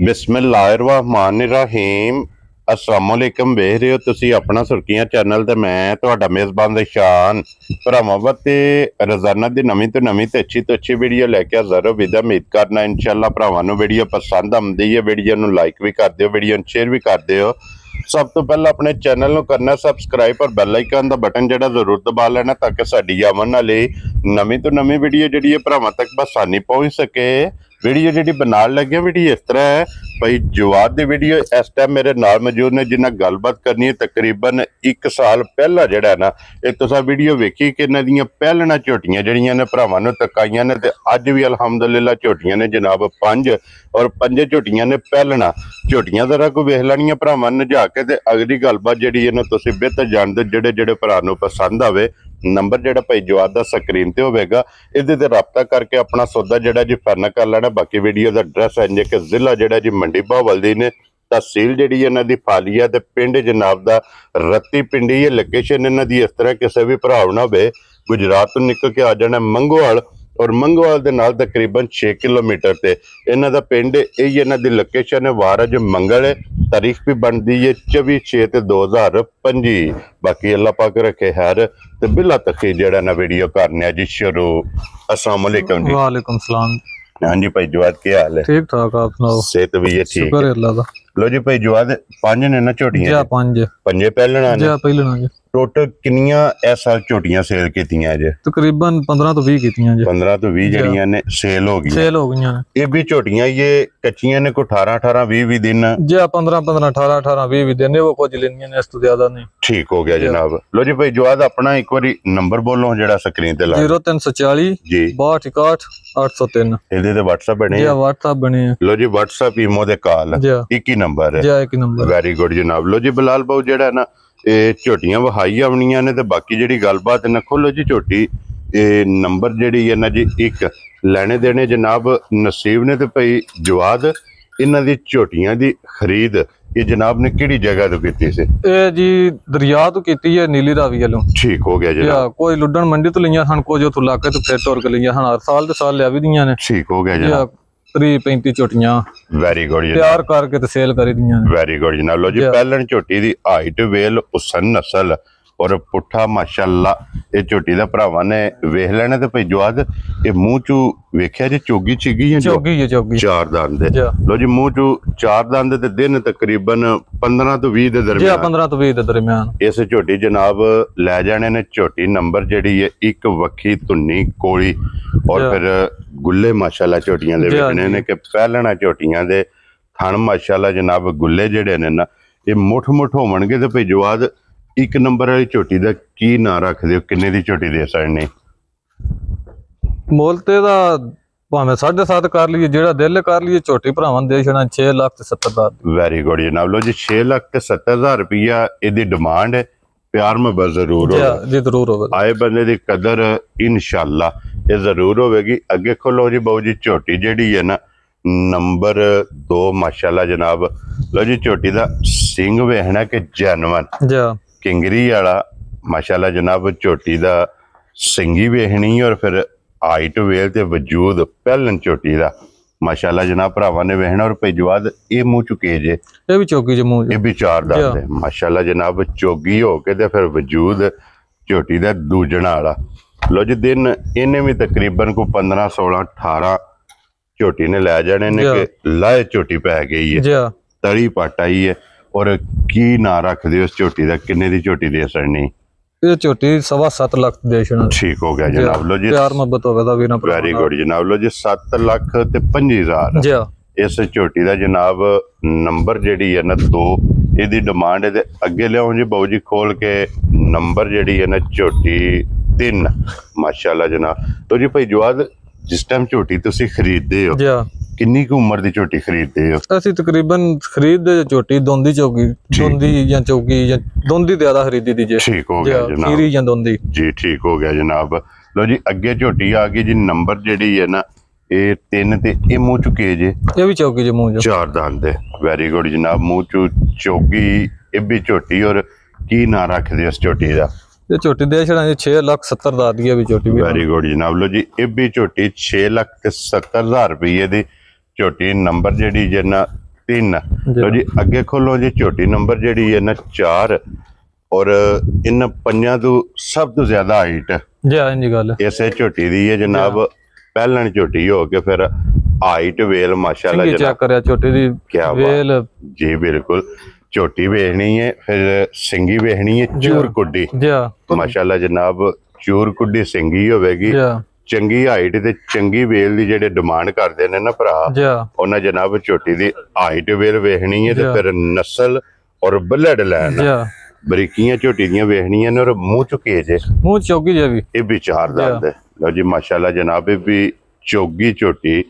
बिस्मिल्लाहिर्रहमानिर्रहीम अस्सलामुअलैकुम वेख रहे हो तुसी अपना सुर्खियां चैनल ते मैं तुहाडा मेज़बान शान भरावां ते रोजाना दी नवीं तो अच्छी वीडियो लैके हाज़र हो विदा उम्मीद करना इंशाअल्लाह भरावां नूं वीडियो पसंद आउंदी है। वीडियो नूं लाइक भी कर दिओ, वीडियो नूं शेयर भी कर दिओ। सब तो पहले अपने चैनल नूं करना सबसक्राइब और बैल आइकन दा बटन जिहड़ा जरूर दबा लेना ताकि साडी आवन वाली नवीं तो नवीं वीडियो जिहड़ी है भरावां तक बसानी पहुंच सके। वीडियो जी बना लगे वीडियो इस तरह है भाई जवाद की वीडियो इस टाइम मेरे नाल मौजूद ने जिन्हें गलबात करनी है। तकरीबन 1 साल पहला जड़ा ना एक तो वीडियो वेखी कि इन्हां दियां पहलना झोटियां जड़ियां ने भरावां नूं तकाइयां ने ते अज भी अलहमदुलिल्लाह झोटियां ने जनाब 5 और 5 झोटियां ने पहलना झोटियां जरा को वेख लैनियां भरावां नजा के ते अगली गलबात जिहड़ी है ना तुसीं बेहतर जानदे जेड़े भरा नूं पसंद आवे नंबर जिहड़ा भाई जवाद दा स्क्रीन ते होवेगा इहदे ते राबता करके अपना सौदा जिहड़ा जी फाइनल कर लेना। बाकी वीडियो दा एड्रैस है जे कि जिला जिहड़ा जी मंडी बहावलदी ने तहसील जिहड़ी इन्हां दी फालिया ते पिंड जनाब दा रत्ती पिंडी है। लोकेशन इन्हां दी इस तरह किसी भी भरा ना होवे गुजरात तो निकल के आ जाना मंगोवाल और मंगोवाल दे नाल तकरीबन 6 किलोमीटर ते इन्हां दा पिंड यही इन्हां दी लोकेशन है। वार अज मंगल है, तारीख भी बनती है 24/6/2025। बाकी अल्लाह पाक रखे खैर ते बिला तखी जेड़ा ना वीडियो करने जी शुरू। अस्सलाम वालेकुम जी। वालेकुम सलाम। हाँ जी भाई जवाद क्या हाल है? ठीक ठाक, आप सुनाओ? सेहत भी है ठीक है अल्लाह दा। लो जी भाई जवाद 5 ने ना झोटियां जी 5 पंजे पहलना ने पहलना जी। टोटल कितनियां इस साल झोटियां सेल कीतियां जे? तकरीबन 15 तो 20 कीतियां जी। 15 तो 20 जड़ियां ने सेल हो गई। ये भी झोटियां ये कच्चियां ने को 18 20 दिन जी 15 18 20 दिन वो कुछ लेनियां ने, इस तो ज्यादा नहीं। ठीक हो गया जनाब। लो जी भाई जवाद अपना एक बारी नंबर बोलो जेड़ा स्क्रीन ते ला। 0340 जी 6261 803 ਇਹਦੇ ਤੇ WhatsApp ਬਣੇ ਜੀ। WhatsApp ਬਣੇ ਆ। ਲੋ ਜੀ WhatsApp ਈਮੋ ਦੇ ਕਾਲ ਇੱਕ ਹੀ ਨੰਬਰ ਹੈ ਜੀ, ਇੱਕ ਹੀ ਨੰਬਰ। ਵੈਰੀ ਗੁੱਡ ਜਨਾਬ। ਲੋ ਜੀ ਬਲਾਲ ਬਾਊ ਜਿਹੜਾ ਨਾ ਇਹ ਝੋਟੀਆਂ ਵਹਾਈ ਆਉਣੀਆਂ ਨੇ ਤੇ ਬਾਕੀ ਜਿਹੜੀ ਗੱਲਬਾਤ ਨਾ ਖੋਲੋ ਜੀ ਝੋਟੀ ਇਹ ਨੰਬਰ ਜਿਹੜੀ ਹੈ ਨਾ ਜੀ ਇੱਕ ਲੈਣੇ ਦੇਣੇ ਜਨਾਬ ਨਸੀਬ ਨੇ ਤੇ ਭਾਈ ਜਵਾਦ ਇਹਨਾਂ ਦੀ ਝੋਟੀਆਂ ਦੀ ਖਰੀਦ ਇਹ जनाब ने किहड़ी जगह तो की सी? जी दरिया तो की है नीली रावी वालों। ठीक हो गया जनाब। कोई लुडन मंडी तो लिया सन, कुछ उथों लाके तो फिर तुर के लिया सन, हर साल ते साल लिया भी दियां ने। ठीक हो गया जनाब। 30-35 झोटियां वेरी गुड तैयार करके ते सेल करी दियां ने। वेरी गुड जनाब। लो जी पहलन झोटी दी हाइट वेल उसन नस्ल और पुट्ठा माशाअल्लाह ये झोटी दा भरावां ने वेख लेने ते भाई जवाद ये मुंह चू वेख्या जी चोगी चिगी है चोगी चार दंद। लो जी मुंह चू 4 दंद ते दिन तकरीबन 15 तो 20 दे दरमियान। 15 तो 20 दे दरमियान इस झोटी जनाब लै जाने ने। झोटी नंबर जेड़ी है एक वक्खी धुन्नी कोली और फिर गुल्ले माशाअल्लाह झोटियां दे वेखने ने कि पहलना झोटियां दे थन माशाअल्लाह जनाब गुल्ले जेड़े ने ना ये मुठ होवणगे ते भाई जवाद एक नंबर वाली झोटी का की ना रख दो किन्ने दी झोटी दे सकने? मोल ते दा भावें 7.5 कर लीए जेड़ा दिल कर लीए झोटी भरावां दे छड़ा 6,70,000। वेरी गुड जनाब। लो जी 6,70,000 रुपया इहदी डिमांड है। प्यार मोहब्बत जरूर हो जी जरूर हो आए बंदे दी कदर इंशाअल्लाह ये जरूर होगी। अगे खोलो जी बाऊ जी झोटी जेड़ी है ना नंबर 2 माशाअल्लाह जनाब। लो जी झोटी दा सिंग वेखना कि जैनवन किंगरी वाला माशाअल्लाह जनाब। झोटी दा सिंगी वेखनी और फिर हाइट वेल ते वजूद पहलन झोटी दा माशाअल्लाह जनाब भरावां ने वेखना। और भाई जवाद ये मुंह चुके जे ये भी चौकी जे मुंह ये भी 4 दंद है माशाअल्लाह जनाब। चौगी हो के ते फिर वजूद झोटी दा दूजणा वाला। लो जी दिन इन्हें भी तकरीबन को 15 16 18 झोटी ने लै जाने ने कि लाए झोटी पै गई है तली पट आई है। और की ना रख दे उस झोटी का किन्ने दी झोटी दे सकनी? ये झोटी 7.25 लाख दे छना। ठीक हो गया जनाब। लो जी प्यार मोहब्बत होवे दा भी ना। वेरी गुड जनाब। लो जी 7,25,000 इस झोटी दा जनाब नंबर जेड़ी है ना 2 इहदी डिमांड है ते अगे लियाओ जी बाऊ जी खोल के नंबर जेड़ी है ना झोटी 3 माशाअल्लाह जनाब। तो जी भाई जवाद जिस टाइम झोटी तुसी खरीददे हो किन्नी की उम्र दी झोटी खरीददे हो? असि तकरीबन खरीददे झोटी दोंदी चौकी दोंदी ज्यादा खरीदी दी जे। ठीक हो गया जनाब। खीरी या दोंदी जी। ठीक हो गया जनाब। लो जी अगे झोटी आ गई जी नंबर जेड़ी है ना ये 3 ते ये मुंह चुके जे ये भी चौकी जे मुंह 4 दंद है। वेरी गुड जनाब। मुंह चू चौकी ये भी झोटी और की ना रख दे उस झोटी दा? ये झोटी दे छड़ा 6,70,000 दी है भी झोटी भी। वेरी गुड जनाब। लो जी ये भी झोटी 6,70,000 रुपये दी झोटी नंबर जेडी जे ना 3 ਲਓ ਜੀ ਅੱਗੇ ਖੋਲੋ ਜੀ ਝੋਟੀ ਨੰਬਰ ਜਿਹੜੀ ਹੈ ਨਾ 4 ਔਰ ਇਹਨਾਂ ਪੰਜਾਂ ਤੋਂ ਸਭ ਤੋਂ ਜ਼ਿਆਦਾ ਹਾਈਟ ਜੀ ਇੰਜੀ ਗੱਲ ਇਸੇ ਝੋਟੀ ਦੀ ਹੈ ਜਨਾਬ। ਪਹਿਲਣ ਝੋਟੀ ਹੋ ਕੇ ਫਿਰ ਹਾਈਟ ਵੇਲ ਮਾਸ਼ਾਅੱਲਾ ਜਨਾਬ ਚੈੱਕ ਕਰਿਆ ਝੋਟੀ ਦੀ ਵੇਲ ਜੀ ਬਿਲਕੁਲ। ਝੋਟੀ ਵੇਖਣੀ ਹੈ ਫਿਰ ਸਿੰਗੀ ਵੇਖਣੀ ਹੈ ਚੂਰ ਕੁੱਡੀ ਮਾਸ਼ਾਅੱਲਾ ਜਨਾਬ। ਚੂਰ ਕੁੱਡੀ ਸਿੰਗੀ ਹੋਵੇਗੀ ਚੰਗੀ ਹਾਈਟ ਤੇ ਚੰਗੀ ਵੇਲ ਦੀ ਜਿਹੜੇ ਡਿਮਾਂਡ ਕਰਦੇ ਨੇ ਨਾ ਭਰਾ ਉਹਨਾਂ ਜਨਾਬ ਝੋਟੀ ਦੀ ਹਾਈਟ ਵੇਲ ਵੇਖਣੀ ਹੈ ਤੇ ਫਿਰ ਨਸਲ ਔਰ ਬਲੱਡ ਲਾਈਨ ਬਰੀਕੀਆਂ ਝੋਟੀ ਦੀਆਂ ਵੇਖਣੀਆਂ ਨੇ ਔਰ ਮੂੰਹ ਚੁੱਕੇ ਜੇ ਮੂੰਹ ਚੌਗੀ ਜੇ ਵੀ ਇਹ ਵਿਚਾਰ ਦੰਦ ਲਓ ਜੀ ਮਾਸ਼ਾਅੱਲਾ ਜਨਾਬ। ਇਹ ਵੀ ਚੌਗੀ ਝੋਟੀ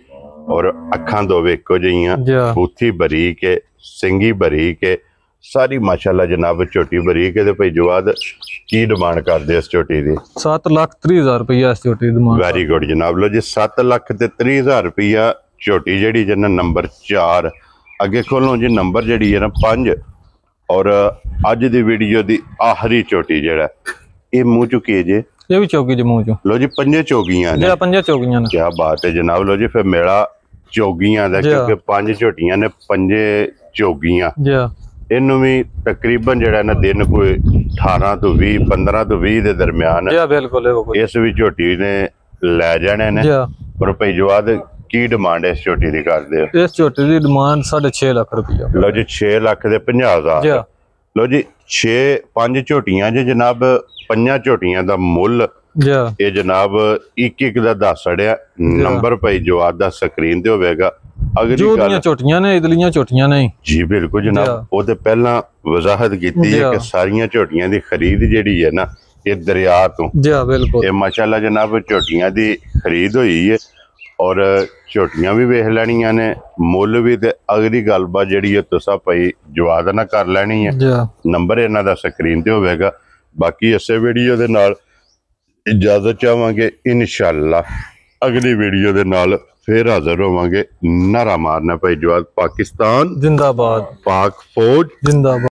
ਔਰ ਅੱਖਾਂ ਦੋਵੇਂ ਇੱਕੋ ਜਿਹੀਆਂ ਬੂਥੀ ਬਰੀਕ ਹੈ ਸਿੰਗੀ ਬਰੀਕ ਹੈ ਸਾਰੀ ਮਾਸ਼ਾਅੱਲਾ ਜਨਾਬ। ਝੋਟੀ ਬਰੀਕ ਹੈ ਤੇ ਭਾਈ ਜਵਾਦ ਕੀ ਡਿਮਾਂਡ ਕਰਦੇ ਇਸ ਝੋਟੀ ਦੀ? 7,30,000 ਰੁਪਇਆ ਇਸ ਝੋਟੀ ਦੀ ਡਿਮਾਂਡ। ਵੈਰੀ ਗੁੱਡ ਜਨਾਬ। ਲਓ ਜੀ 7,30,000 ਰੁਪਇਆ ਝੋਟੀ ਜਿਹੜੀ ਜਨਾ ਨੰਬਰ 4। ਅੱਗੇ ਖੋਲੋ ਜੀ ਨੰਬਰ ਜਿਹੜੀ ਹੈ ਨਾ 5 ਔਰ ਅੱਜ ਦੀ ਵੀਡੀਓ ਦੀ ਆਖਰੀ ਝੋਟੀ ਜਿਹੜਾ ਇਹ ਮੂੰਹ ਚੁੱਕੀ ਜੇ ਇਹ ਵੀ ਚੌਗੀ ਦੇ ਮੂੰਹ ਚੋਂ। ਲਓ ਜੀ ਪੰਜੇ ਚੌਗੀਆਂ ਨੇ ਪੰਜੇ ਚੌਗੀਆਂ ਨੇ। ਕੀ ਬਾਤ ਹੈ ਜਨਾਬ। ਲਓ ਜੀ ਫਿਰ ਮੇਲਾ ਚੌਗੀਆਂ ਦਾ ਕਿਉਂਕਿ 5 ਝੋਟੀਆਂ ਨੇ ਪੰਜੇ ਚੌਗੀਆਂ। ਇਹਨੂੰ ਵੀ ਤਕਰੀਬਨ ਜਿਹੜਾ ਨਾ ਦਿਨ ਕੋਈ 18 ਤੋਂ 20 15 ਤੋਂ 20 ਦੇ ਦਰਮਿਆਨ ਇਸ ਵੀ ਝੋਟੀ ਨੇ ਲੈ ਜਾਣੇ ਨੇ। ਪਰ ਭਾਈ ਜਵਾਦ ਕੀ ਡਿਮਾਂਡ ਇਸ ਝੋਟੀ ਦੀ ਕਰਦੇ ਹੋ? ਇਸ ਝੋਟੀ ਦੀ ਡਿਮਾਂਡ 6.5 ਲੱਖ ਰੁਪਇਆ। ਲਓ ਜੀ 6 ਲੱਖ ਦੇ 50,000। ਲਓ ਜੀ 5 ਝੋਟੀਆਂ ਜੇ ਜਨਾਬ। 5 ਝੋਟੀਆਂ ਦਾ ਮੁੱਲ ਇਹ ਜਨਾਬ ਇੱਕ ਦਾ ਦੱਸ ਛੜਿਆ। ਨੰਬਰ ਭਾਈ ਜਵਾਦ ਦਾ ਸਕਰੀਨ ਤੇ ਹੋਵੇਗਾ। ਅਗਲੀ ਗੱਲ ਝੋਟੀਆਂ ਨੇ ਇਦਲੀਆਂ ਝੋਟੀਆਂ ਨੇ ਜੀ ਬਿਲਕੁਲ ਜਨਾਬ। ਉਹ ਤੇ ਪਹਿਲਾਂ ਵਜ਼ਾਹਤ ਕੀਤੀ ਹੈ ਕਿ ਸਾਰੀਆਂ ਝੋਟੀਆਂ ਦੀ ਖਰੀਦ ਜਿਹੜੀ ਹੈ ਨਾ ਇਹ ਦਰਿਆ ਤੋਂ ਬਿਲਕੁਲ ਇਹ ਮਾਸ਼ਾਅੱਲਾ ਜਨਾਬ ਝੋਟੀਆਂ ਦੀ ਖਰੀਦ ਹੋਈ ਹੈ ਔਰ ਝੋਟੀਆਂ ਵੀ ਵੇਖ ਲੈਣੀਆਂ ਨੇ ਮੁੱਲ ਵੀ ਤੇ ਅਗਲੀ ਗੱਲਬਾਤ ਜਿਹੜੀ ਹੈ ਤੁਸੀਂ ਭਾਈ ਜਵਾਦ ਨਾ ਕਰ ਲੈਣੀ ਹੈ। ਨੰਬਰ ਇਹਨਾਂ ਦਾ ਸਕਰੀਨ ਤੇ ਹੋਵੇਗਾ। ਬਾਕੀ ਇਸੇ ਵੀਡੀਓ ਦੇ ਨਾਲ ਇਜਾਜ਼ਤ ਚਾਹਾਂਗੇ। ਇਨਸ਼ਾਅੱਲਾ ਅਗਲੀ ਵੀਡੀਓ ਦੇ ਨਾਲ फिर हाजिर होवांगे। नारा मारना भाई जवाद। पाकिस्तान जिंदाबाद। पाक फौज जिंदाबाद।